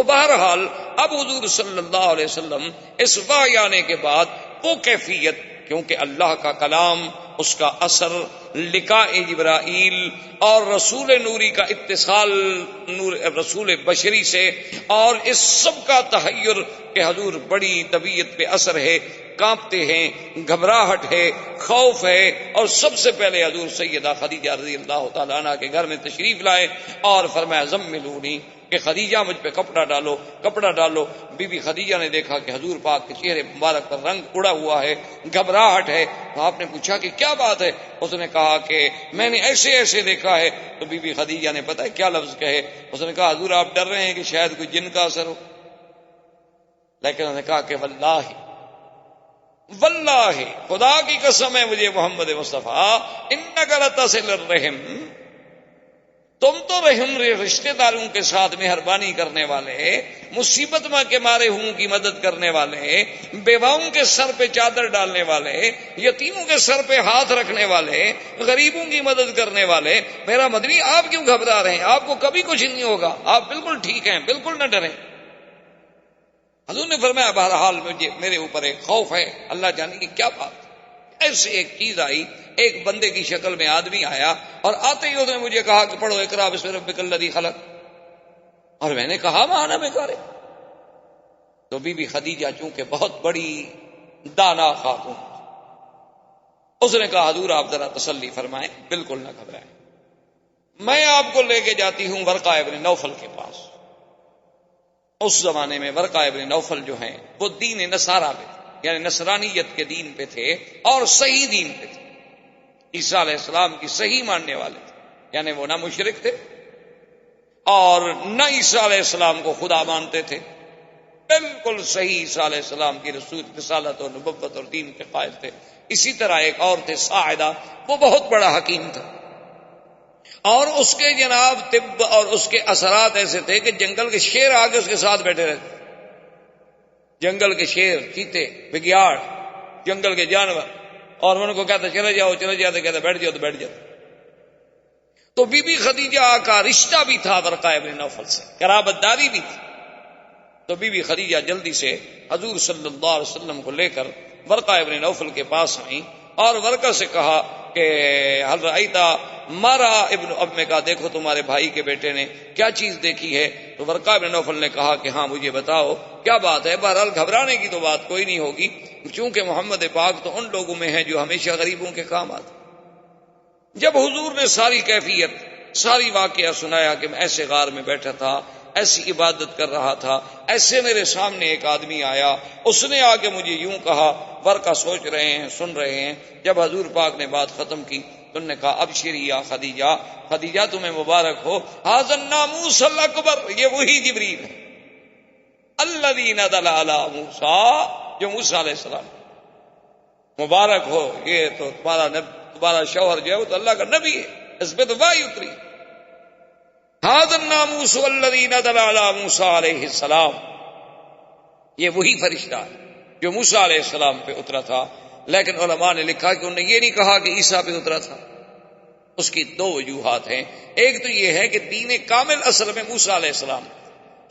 تو بہرحال اب حضور صلی اللہ علیہ وسلم اس وحی آنے کے بعد وہ کیفیت، کیونکہ اللہ کا کلام، اس کا اثر، لقاء جبرائیل اور رسول نوری کا اتصال نور رسول بشری سے، اور اس سب کا تحیر کہ حضور بڑی طبیعت پہ اثر ہے، کانپتے ہیں، گھبراہٹ ہے، خوف ہے، اور سب سے پہلے حضور سیدہ خدیجہ رضی اللہ تعالیٰ عنہ کے گھر میں تشریف لائے اور فرمایا زملونی، کہ خدیجہ مجھ پہ کپڑا ڈالو، کپڑا ڈالو۔ بی بی خدیجہ نے دیکھا کہ حضور پاک کے چہرے مبارک پر رنگ اڑا ہوا ہے، گھبراہٹ ہے، تو آپ نے پوچھا کہ کیا بات ہے؟ اس نے کہا کہ میں نے ایسے ایسے دیکھا ہے۔ تو بی بی خدیجہ نے پتہ ہے کیا لفظ کہے؟ اس نے کہا حضور آپ ڈر رہے ہیں کہ شاید کوئی جن کا اثر ہو، لیکن انہوں نے کہا کہ واللہ خدا کی قسم ہے مجھے محمد مصطفیٰ، انک لتصل الرحم، تم تو رحم رشتے داروں کے ساتھ مہربانی کرنے والے، مصیبت میں کے مارے ہوں کی مدد کرنے والے، بیواؤں کے سر پہ چادر ڈالنے والے، یتیموں کے سر پہ ہاتھ رکھنے والے، غریبوں کی مدد کرنے والے۔ میرا مدنی آپ کیوں گھبرا رہے ہیں؟ آپ کو کبھی کچھ نہیں ہوگا، آپ بالکل ٹھیک ہیں، بالکل نہ ڈریں۔ حضور نے فرمایا بہرحال میرے اوپر ایک خوف ہے، اللہ جانے کی کیا بات۔ ایسے ایک چیز آئی، ایک بندے کی شکل میں آدمی آیا، اور آتے ہی اس نے مجھے کہا کہ پڑھو اقرا بسم ربک الذی خلق، اور میں نے کہا مانا میں کرے۔ تو بی بی خدیجہ چونکہ بہت بڑی دانا خاتون، اس نے کہا حضور آپ ذرا تسلی فرمائیں، بالکل نہ گھبرائیں، میں آپ کو لے کے جاتی ہوں ورقہ ابن نوفل کے پاس۔ اس زمانے میں ورقہ ابن نوفل جو ہیں وہ دین نصارہ پہ تھے، یعنی نصرانیت کے دین پہ تھے اور صحیح دین پہ تھے، عیسیٰ علیہ السلام کی صحیح ماننے والے تھے، یعنی وہ نہ مشرک تھے اور نہ عیسیٰ علیہ السلام کو خدا مانتے تھے، بالکل صحیح عیسیٰ علیہ السلام کی رسالت اور نبوت اور دین کے قائل تھے۔ اسی طرح ایک اور تھے ساعدہ، وہ بہت بڑا حکیم تھا، اور اس کے جناب طب اور اس کے اثرات ایسے تھے کہ جنگل کے شیر آگے اس کے ساتھ بیٹھے رہتے، جنگل کے شیر، چیتے، بگیاڑ، جنگل کے جانور، اور ان کو کہتا چلے جاؤ چلے جاؤ، کہتا بیٹھ جاؤ تو بیٹھ جاؤ۔ تو بی بی خدیجہ کا رشتہ بھی تھا ورقہ ابن نوفل سے، قرابت داری بھی تھی، تو بی بی خدیجہ جلدی سے حضور صلی اللہ علیہ وسلم کو لے کر ورقہ ابن نوفل کے پاس آئیں اور ورقہ سے کہا کہ حل رأیتا مارا ابن، اب میں کہا دیکھو تمہارے بھائی کے بیٹے نے کیا چیز دیکھی ہے؟ تو ورقہ ابن نوفل نے کہا کہ ہاں مجھے بتاؤ کیا بات ہے۔ بہرحال گھبرانے کی تو بات کوئی نہیں ہوگی، چونکہ محمد پاک تو ان لوگوں میں ہیں جو ہمیشہ غریبوں کے کام آتے۔ جب حضور نے ساری کیفیت، ساری واقعہ سنایا کہ میں ایسے غار میں بیٹھا تھا، ایسی عبادت کر رہا تھا، ایسے میرے سامنے ایک آدمی آیا، اس نے آ کے مجھے یوں کہا، ورقہ سوچ رہے ہیں، سن رہے ہیں۔ جب حضور پاک نے بات ختم کی تو انہوں نے کہا ابشری یا خدیجہ، خدیجہ تمہیں مبارک ہو، ھذا الناموس الاکبر، یہ وہی جبریل ہے الذی نزل علی موسیٰ، جو موسیٰ علیہ السلام، مبارک ہو، یہ تو تمہارا شوہر جو ہے وہ تو اللہ کا نبی ہے، اس پہ تو وحی اتری۔ ھذا الناموس الذی نزل علی موسیٰ علیہ السلام، یہ وہی فرشتہ ہے جو موسیٰ علیہ السلام پہ اترا تھا۔ لیکن علماء نے لکھا کہ انہوں نے یہ نہیں کہا کہ عیسیٰ پہ اترا تھا، اس کی دو وجوہات ہیں۔ ایک تو یہ ہے کہ دین کامل اصل میں موسیٰ علیہ السلام،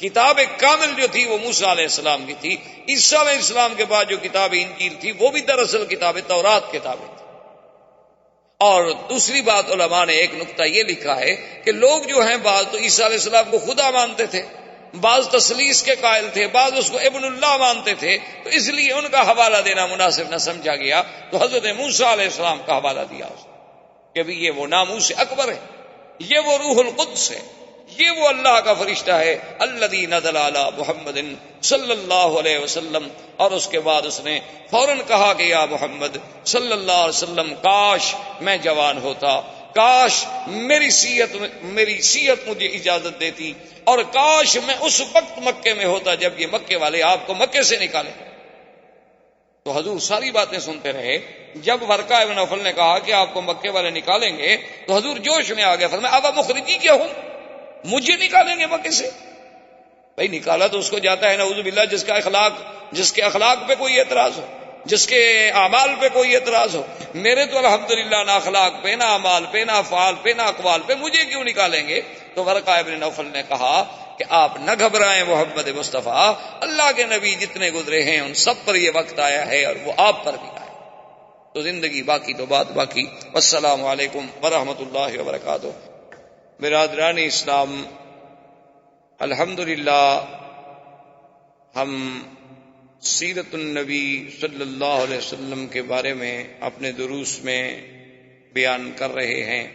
کتاب کامل جو تھی وہ موسیٰ علیہ السلام کی تھی، عیسیٰ علیہ السلام کے بعد جو کتاب انجیل تھی وہ بھی دراصل کتاب تورات کتابیں تھی۔ اور دوسری بات علماء نے ایک نقطہ یہ لکھا ہے کہ لوگ جو ہیں بعض تو عیسیٰ علیہ السلام کو خدا مانتے تھے، بعض تثلیث کے قائل تھے، بعض اس کو ابن اللہ مانتے تھے، تو اس لیے ان کا حوالہ دینا مناسب نہ سمجھا گیا، تو حضرت موسیٰ علیہ السلام کا حوالہ دیا اس نے کہ بھی یہ وہ ناموس اکبر ہے، یہ وہ روح القدس ہے، یہ وہ اللہ کا فرشتہ ہے الذی نزل علی محمد صلی اللہ علیہ وسلم۔ اور اس کے بعد اس نے فوراً کہا کہ یا محمد صلی اللہ علیہ وسلم، کاش میں جوان ہوتا، کاش میری صحت مجھے اجازت دیتی، اور کاش میں اس وقت مکے میں ہوتا جب یہ مکے والے آپ کو مکے سے نکالے۔ تو حضور ساری باتیں سنتے رہے۔ جب ورقہ ابن نوفل نے کہا کہ آپ کو مکے والے نکالیں گے تو حضور جوش میں آ گیا، فرمایا اب مخرجی کیا ہوں، مجھے نکالیں گے مکے سے؟ بھائی نکالا تو اس کو جاتا ہے نعوذ باللہ جس کے اخلاق پہ کوئی اعتراض ہو، جس کے اعمال پہ کوئی اعتراض ہو۔ میرے تو الحمدللہ نہ اخلاق پہ، نہ اعمال پہ، نہ افعال پہ، نہ اقوال پہ، مجھے کیوں نکالیں گے؟ تو ورقہ ابن نوفل نے کہا کہ آپ نہ گھبرائیں محمد مصطفیٰ، اللہ کے نبی جتنے گزرے ہیں ان سب پر یہ وقت آیا ہے اور وہ آپ پر بھی آیا، تو زندگی باقی تو بات باقی۔ والسلام علیکم ورحمۃ اللہ وبرکاتہ۔ برادران اسلام، الحمدللہ ہم سیرت النبی صلی اللہ علیہ وسلم کے بارے میں اپنے دروس میں بیان کر رہے ہیں۔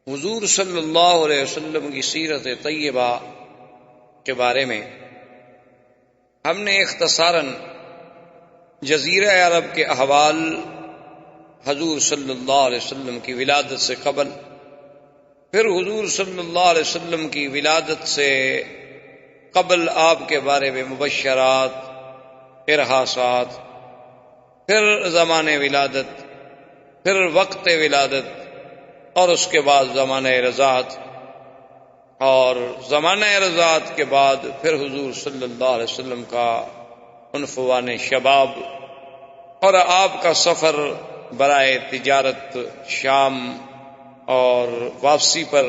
حضور صلی اللہ علیہ وسلم کی سیرت طیبہ کے بارے میں ہم نے اختصاراً جزیرہ عرب کے احوال، حضور صلی اللہ علیہ وسلم کی ولادت سے قبل، پھر حضور صلی اللہ علیہ وسلم کی ولادت سے قبل آپ کے بارے میں مبشرات، ارہاسات، پھر زمان ولادت، پھر وقت ولادت، اور اس کے بعد زمانہ رضاعت، اور زمانہ رضاعت کے بعد پھر حضور صلی اللہ علیہ وسلم کا عنفوان شباب اور آپ کا سفر برائے تجارت شام اور واپسی پر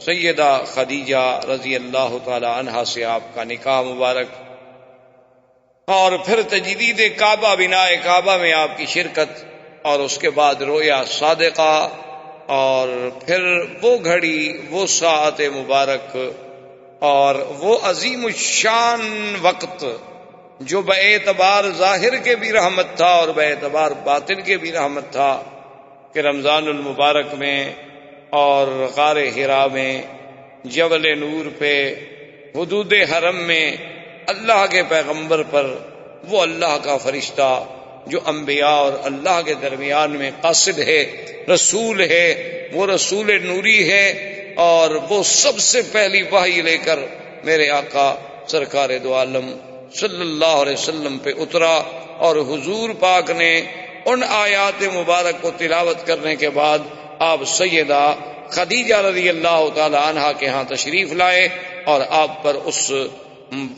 سیدہ خدیجہ رضی اللہ تعالی عنہا سے آپ کا نکاح مبارک، اور پھر تجدید کعبہ، بناء کعبہ میں آپ کی شرکت، اور اس کے بعد رویا صادقہ، اور پھر وہ گھڑی، وہ ساعت مبارک اور وہ عظیم الشان وقت جو باعتبار ظاہر کے بھی رحمت تھا اور باعتبار باطن کے بھی رحمت تھا، کہ رمضان المبارک میں اور غار حرا میں، جبل نور پہ، حدود حرم میں اللہ کے پیغمبر پر وہ اللہ کا فرشتہ جو انبیاء اور اللہ کے درمیان میں قاصد ہے، رسول ہے، وہ رسول نوری ہے، اور وہ سب سے پہلی وحی لے کر میرے آقا سرکار دو عالم صلی اللہ علیہ وسلم پہ اترا، اور حضور پاک نے ان آیات مبارک کو تلاوت کرنے کے بعد آپ سیدہ خدیجہ رضی اللہ تعالی عنہا کے ہاں تشریف لائے، اور آپ پر اس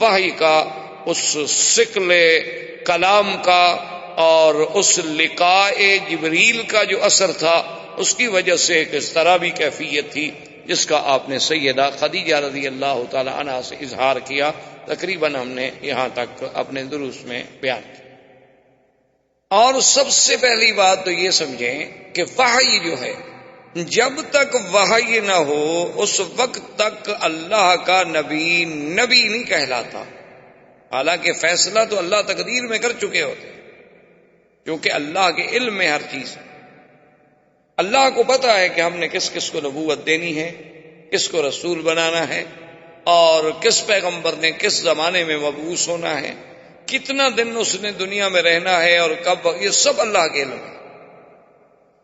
وحی کا، اس ثقل کلام کا اور اس لقاء جبریل کا جو اثر تھا، اس کی وجہ سے ایک اس طرح بھی کیفیت تھی جس کا آپ نے سیدہ خدیجہ رضی اللہ تعالی عنہا سے اظہار کیا۔ تقریباً ہم نے یہاں تک اپنے دروس میں بیان کیا۔ اور سب سے پہلی بات تو یہ سمجھیں کہ وحی جو ہے، جب تک وحی نہ ہو اس وقت تک اللہ کا نبی نبی نہیں کہلاتا، حالانکہ فیصلہ تو اللہ تقدیر میں کر چکے ہوتے، کیونکہ اللہ کے علم میں ہر چیز ہے۔ اللہ کو پتا ہے کہ ہم نے کس کس کو نبوت دینی ہے، کس کو رسول بنانا ہے، اور کس پیغمبر نے کس زمانے میں مبعوث ہونا ہے، کتنا دن اس نے دنیا میں رہنا ہے اور کب، یہ سب اللہ کے علم ہے۔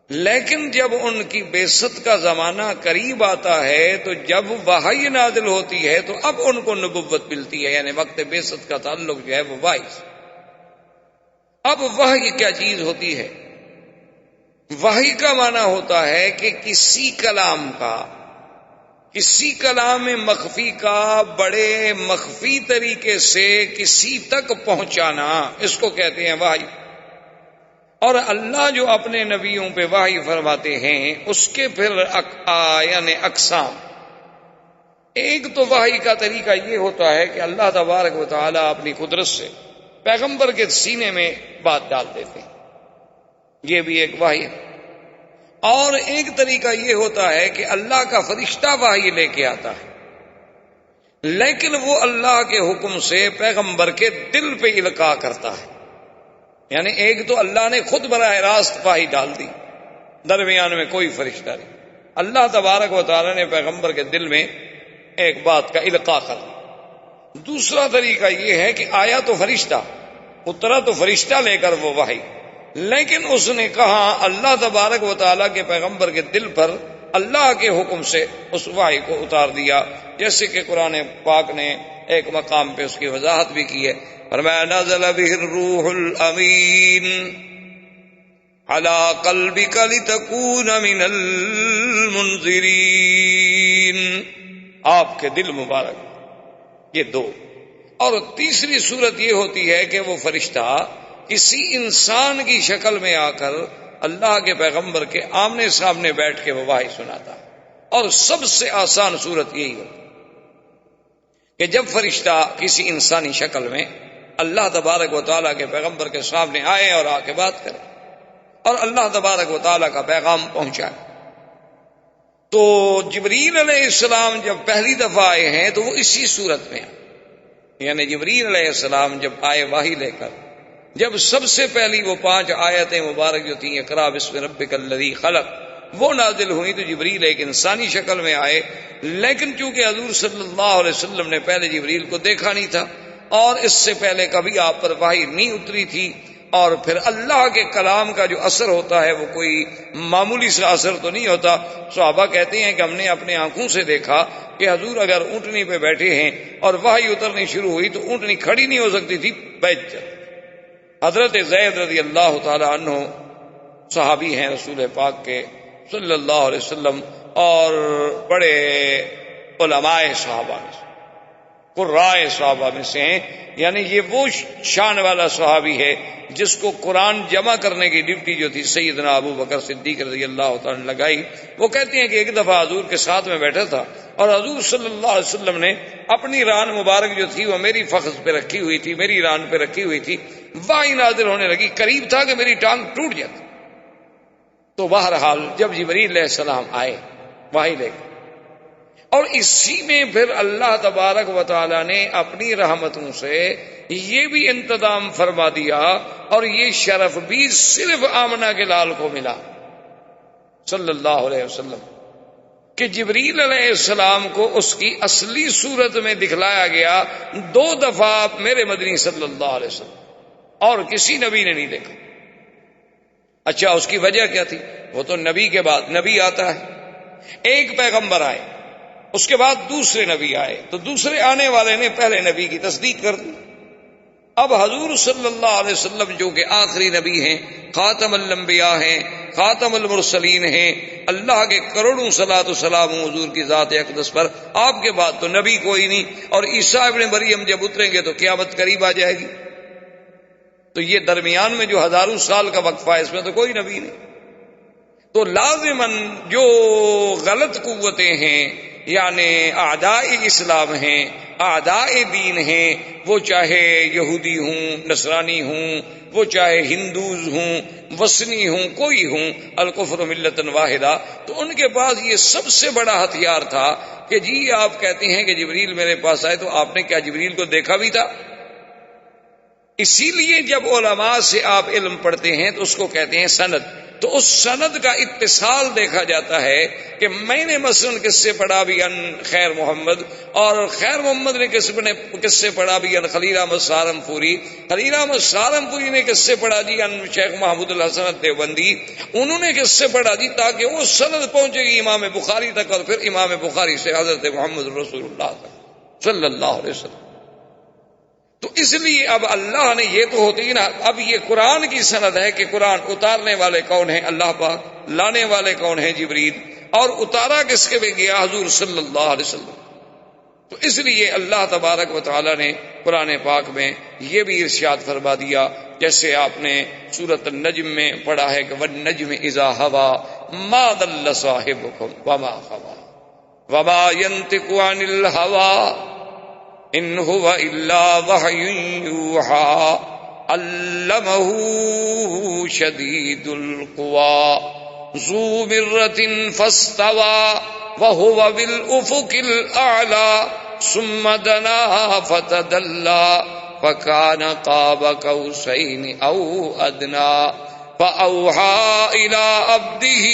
لیکن جب ان کی بعثت کا زمانہ قریب آتا ہے، تو جب وحی نازل ہوتی ہے تو اب ان کو نبوت ملتی ہے، یعنی وقت بعثت کا تعلق جو ہے وہ وحی سے۔ اب وحی کیا چیز ہوتی ہے؟ وحی کا معنی ہوتا ہے کہ کسی کلام کا، کسی کلام مخفی کا بڑے مخفی طریقے سے کسی تک پہنچانا، اس کو کہتے ہیں وحی۔ اور اللہ جو اپنے نبیوں پہ وحی فرماتے ہیں اس کے پھر یعنی اقسام۔ ایک تو وحی کا طریقہ یہ ہوتا ہے کہ اللہ تبارک و تعالی اپنی قدرت سے پیغمبر کے سینے میں بات ڈال دیتے ہیں، یہ بھی ایک وحی ہے۔ اور ایک طریقہ یہ ہوتا ہے کہ اللہ کا فرشتہ وحی لے کے آتا ہے، لیکن وہ اللہ کے حکم سے پیغمبر کے دل پہ القاء کرتا ہے، یعنی ایک تو اللہ نے خود براہ راست وحی ڈال دی، درمیان میں کوئی فرشتہ نہیں، اللہ تبارک و تعالی نے پیغمبر کے دل میں ایک بات کا القاء کر دیا۔ دوسرا طریقہ یہ ہے کہ آیا تو فرشتہ، اترا تو فرشتہ لے کر وہ وحی، لیکن اس نے کہا اللہ تبارک و تعالیٰ کے پیغمبر کے دل پر اللہ کے حکم سے اس وحی کو اتار دیا، جیسے کہ قرآن پاک نے ایک مقام پہ اس کی وضاحت بھی کی ہے، فرمایا نزل به الروح الامین علی قلبک لتکون من المنذرین، آپ کے دل مبارک، یہ دو۔ اور تیسری صورت یہ ہوتی ہے کہ وہ فرشتہ کسی انسان کی شکل میں آ کر اللہ کے پیغمبر کے آمنے سامنے بیٹھ کے وہ وحی سناتا، اور سب سے آسان صورت یہی ہوتی، کہ جب فرشتہ کسی انسانی شکل میں اللہ تبارک و تعالیٰ کے پیغمبر کے سامنے آئے اور آ کے بات کرے اور اللہ تبارک و تعالیٰ کا پیغام پہنچائے، تو جبریل علیہ السلام جب پہلی دفعہ آئے ہیں تو وہ اسی صورت میں آئے، یعنی جبریل علیہ السلام جب آئے وحی لے کر، جب سب سے پہلی وہ 5 آیتیں مبارک جو تھیں اقرا بسم ربک الذی خلق وہ نازل ہوئی، تو جبریل ایک انسانی شکل میں آئے، لیکن چونکہ حضور صلی اللہ علیہ وسلم نے پہلے جبریل کو دیکھا نہیں تھا اور اس سے پہلے کبھی آپ پر وحی نہیں اتری تھی، اور پھر اللہ کے کلام کا جو اثر ہوتا ہے وہ کوئی معمولی سا اثر تو نہیں ہوتا۔ صحابہ کہتے ہیں کہ ہم نے اپنے آنکھوں سے دیکھا کہ حضور اگر اونٹنی پہ بیٹھے ہیں اور وحی اترنی شروع ہوئی تو اونٹنی کھڑی نہیں ہو سکتی تھی، بیٹھ جاتی۔ حضرت زید رضی اللہ تعالی عنہ صحابی ہیں رسول پاک کے صلی اللہ علیہ وسلم، اور بڑے علماء صحابہ میں سے، قرائے صحابہ میں سے ہیں، یعنی یہ وہ شان والا صحابی ہے جس کو قرآن جمع کرنے کی ڈیوٹی جو تھی سیدنا ابو بکر صدیق رضی اللہ تعالیٰ نے لگائی۔ وہ کہتے ہیں کہ ایک دفعہ حضور کے ساتھ میں بیٹھا تھا اور حضور صلی اللہ علیہ وسلم نے اپنی ران مبارک جو تھی وہ میری فخذ پہ رکھی ہوئی تھی، میری ران پہ رکھی ہوئی تھی، وحی نازل ہونے لگی، قریب تھا کہ میری ٹانگ ٹوٹ جاتی۔ تو بہرحال جب جبریل علیہ السلام آئے وحی لے کر، اور اسی میں پھر اللہ تبارک و تعالی نے اپنی رحمتوں سے یہ بھی انتظام فرما دیا، اور یہ شرف بھی صرف آمنہ کے لال کو ملا صلی اللہ علیہ وسلم، کہ جبریل علیہ السلام کو اس کی اصلی صورت میں دکھلایا گیا 2 دفعہ میرے مدنی صلی اللہ علیہ وسلم، اور کسی نبی نے نہیں دیکھا۔ اچھا اس کی وجہ کیا تھی؟ وہ تو نبی کے بعد نبی آتا ہے، ایک پیغمبر آئے، اس کے بعد دوسرے نبی آئے، تو دوسرے آنے والے نے پہلے نبی کی تصدیق کر دی۔ اب حضور صلی اللہ علیہ وسلم جو کہ آخری نبی ہیں، خاتم الانبیاء ہیں، خاتم المرسلین ہیں، اللہ کے کروڑوں صلاۃ و سلام حضور کی ذات اقدس پر، آپ کے بعد تو نبی کوئی نہیں، اور عیسیٰ ابن مریم جب اتریں گے تو قیامت قریب آ جائے گی، تو یہ درمیان میں جو ہزاروں سال کا وقفہ ہے اس میں تو کوئی نبی نہیں۔ تو لازماً جو غلط قوتیں ہیں، یعنی اعداء اسلام ہیں، اعداء دین ہیں، وہ چاہے یہودی ہوں، نصرانی ہوں، وہ چاہے ہندوز ہوں، وثنی ہوں، کوئی ہوں، الکفر ملۃ واحدہ، تو ان کے پاس یہ سب سے بڑا ہتھیار تھا کہ جی آپ کہتے ہیں کہ جبریل میرے پاس آئے، تو آپ نے کیا جبریل کو دیکھا بھی تھا؟ اسی لیے جب علماء سے آپ علم پڑھتے ہیں تو اس کو کہتے ہیں سند، تو اس سند کا اتصال دیکھا جاتا ہے کہ میں نے مثلا کس سے پڑھا بھی ان خیر محمد، اور خیر محمد نے کس سے پڑھا بھی ان خلیل احمد سہارنپوری، خلیل احمد سہارنپوری نے کس سے پڑھا جی ان شیخ محمود الحسن دیوبندی، انہوں نے کس سے پڑھا جی، تاکہ وہ سند پہنچے گی امام بخاری تک، اور پھر امام بخاری سے حضرت محمد رسول اللہ تک صلی اللہ علیہ وسلم۔ تو اس لیے اب اللہ نے یہ تو ہوتی نا، اب یہ قرآن کی سند ہے کہ قرآن اتارنے والے کون ہیں؟ اللہ پاک، لانے والے کون ہیں؟ جبریل، اور اتارا کس کے بھی گیا؟ حضور صلی اللہ علیہ وسلم۔ تو اس لیے اللہ تبارک و تعالی نے قرآن پاک میں یہ بھی ارشاد فرما دیا، جیسے آپ نے سورۃ النجم میں پڑھا ہے کہ والنجم اذا ہوا ما ضل صاحبکم وما غوی وما ينطق عن الهوى ان هو الا وحی یوحی علمہ شدید القوى ذو مرۃ فاستوى وهو بالافق الاعلى ثم دنا فتدلى فكان قاب قوسين او ادنى فاوحى الى عبده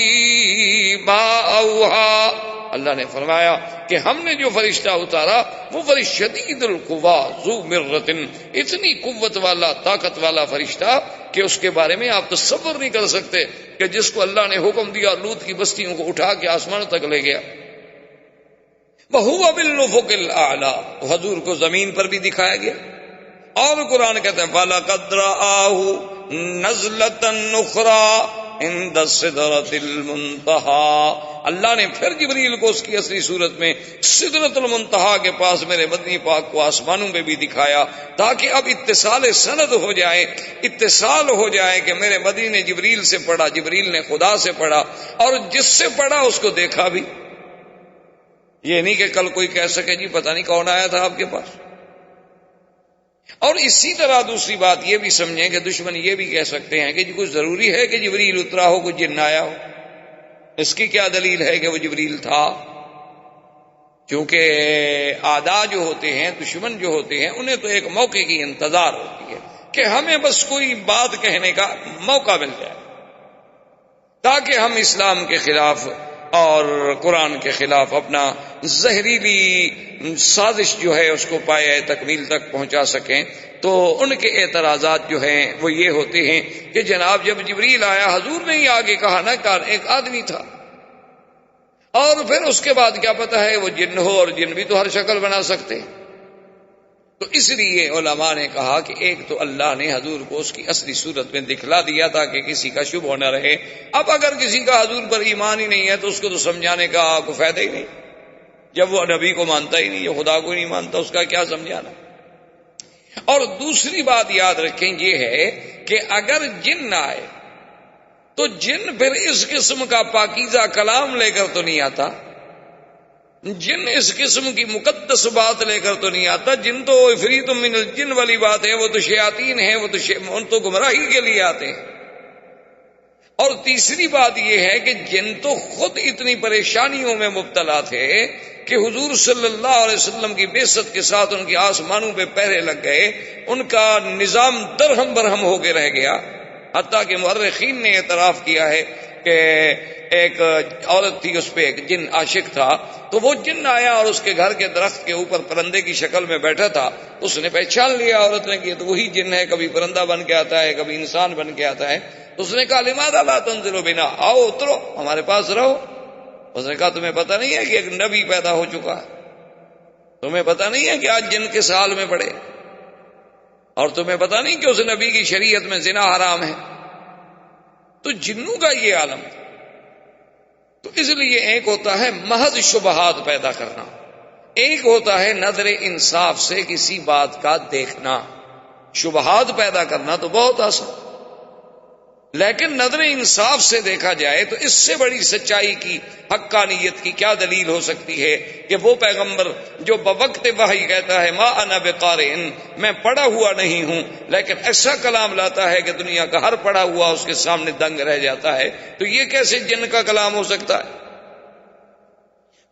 ما اوحى۔ اللہ نے فرمایا کہ ہم نے جو فرشتہ اتارا وہ فرشتہ شدید القوا ذو مرۃ، اتنی قوت والا، طاقت والا فرشتہ کہ اس کے بارے میں آپ تصور نہیں کر سکتے، کہ جس کو اللہ نے حکم دیا لوط کی بستیوں کو اٹھا کے آسمان تک لے گیا۔ وَهُوَ بِالْأُفُقِ الْأَعْلَى، حضور کو زمین پر بھی دکھایا گیا، اور قرآن کہتے ہیں وَلَقَدْ رَآهُ نَزْلَةً أُخْرَى عند السدرۃ المنتہی، اللہ نے پھر جبریل کو اس کی اصلی صورت میں سدرۃ المنتہی کے پاس میرے مدنی پاک کو آسمانوں میں بھی دکھایا، تاکہ اب اتصال سند ہو جائے، اتصال ہو جائے کہ میرے مدنی نے جبریل سے پڑھا، جبریل نے خدا سے پڑھا، اور جس سے پڑھا اس کو دیکھا بھی، یہ نہیں کہ کل کوئی کہہ سکے جی پتہ نہیں کون آیا تھا آپ کے پاس. اور اسی طرح دوسری بات یہ بھی سمجھیں کہ دشمن یہ بھی کہہ سکتے ہیں کہ جی کوئی ضروری ہے کہ جبریل اترا ہو، کوئی جن آیا ہو. اس کی کیا دلیل ہے کہ وہ جبریل تھا؟ کیونکہ اعداء جو ہوتے ہیں، دشمن جو ہوتے ہیں، انہیں تو ایک موقع کی انتظار ہوتی ہے کہ ہمیں بس کوئی بات کہنے کا موقع مل جائے تاکہ ہم اسلام کے خلاف اور قرآن کے خلاف اپنا زہریلی سازش جو ہے اس کو پایہ تکمیل تک پہنچا سکیں. تو ان کے اعتراضات جو ہیں وہ یہ ہوتے ہیں کہ جناب جب جبریل آیا، حضور نے ہی آگے کہا نا کہ ایک آدمی تھا، اور پھر اس کے بعد کیا پتہ ہے وہ جن ہو، اور جن بھی تو ہر شکل بنا سکتے. تو اس لیے علماء نے کہا کہ ایک تو اللہ نے حضور کو اس کی اصلی صورت میں دکھلا دیا تاکہ کسی کا شبہ نہ رہے. اب اگر کسی کا حضور پر ایمان ہی نہیں ہے تو اس کو تو سمجھانے کا کوئی فائدہ ہی نہیں. جب وہ نبی کو مانتا ہی نہیں، خدا کو نہیں مانتا، اس کا کیا سمجھانا. اور دوسری بات یاد رکھیں یہ ہے کہ اگر جن نہ آئے تو جن پھر اس قسم کا پاکیزہ کلام لے کر تو نہیں آتا، جن اس قسم کی مقدس بات لے کر تو نہیں آتا. جن تو عفریت من الجن والی بات ہے، وہ تو شیاطین ہیں، وہ تو گمراہی کے لیے آتے ہیں. اور تیسری بات یہ ہے کہ جن تو خود اتنی پریشانیوں میں مبتلا تھے کہ حضور صلی اللہ علیہ وسلم کی بعثت کے ساتھ ان کی آسمانوں پہ پہرے لگ گئے، ان کا نظام درہم برہم ہو کے رہ گیا. حتیٰ کہ مورخین نے اعتراف کیا ہے کہ ایک عورت تھی، اس پہ ایک جن عاشق تھا، تو وہ جن آیا اور اس کے گھر کے درخت کے اوپر پرندے کی شکل میں بیٹھا تھا. اس نے پہچان لیا عورت نے کہ تو وہی جن ہے، کبھی پرندہ بن کے آتا ہے، کبھی انسان بن کے آتا ہے. اس نے کہا لماذا لا تنزلوا بنا، آؤ اترو ہمارے پاس رہو. اس نے کہا تمہیں پتہ نہیں ہے کہ ایک نبی پیدا ہو چکا ہے؟ تمہیں پتہ نہیں ہے کہ آج جن کے سال میں پڑے؟ اور تمہیں پتہ نہیں کہ اس نبی کی شریعت میں زنا حرام ہے؟ تو جنوں کا یہ عالم تھا. تو اس لیے ایک ہوتا ہے محض شبہات پیدا کرنا، ایک ہوتا ہے نظر انصاف سے کسی بات کا دیکھنا. شبہات پیدا کرنا تو بہت آسان، لیکن نظر انصاف سے دیکھا جائے تو اس سے بڑی سچائی کی، حقانیت کی کیا دلیل ہو سکتی ہے کہ وہ پیغمبر جو بوقت وحی کہتا ہے ما انا بقارئ، میں پڑھا ہوا نہیں ہوں، لیکن ایسا کلام لاتا ہے کہ دنیا کا ہر پڑھا ہوا اس کے سامنے دنگ رہ جاتا ہے. تو یہ کیسے جن کا کلام ہو سکتا ہے؟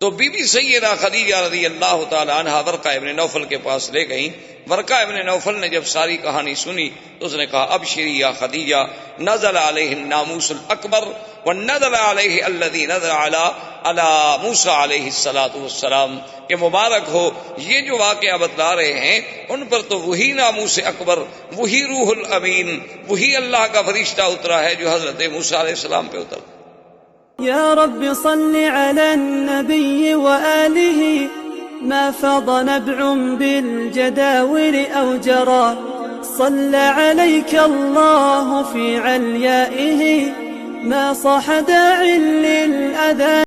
تو بی بی سیدہ خدیجہ رضی اللہ تعالی عنہا ورقہ ابن نوفل کے پاس لے گئیں. ورقہ ابن نوفل نے جب ساری کہانی سنی تو اس نے کہا ابشری یا خدیجہ، نزل علیہ الناموس الاکبر ونزل علیہ الذی نزل علی موسیٰ علیہ السلام، کہ مبارک ہو یہ جو واقعہ بتلا رہے ہیں ان پر تو وہی ناموس اکبر، وہی روح الامین، وہی اللہ کا فرشتہ اترا ہے جو حضرت موسیٰ علیہ السلام پہ اترا. يا رب صل على النبي وآله ما فاض نبع بالجداول أو جرى صلى عليك الله في عليائه ما صح داع للأذان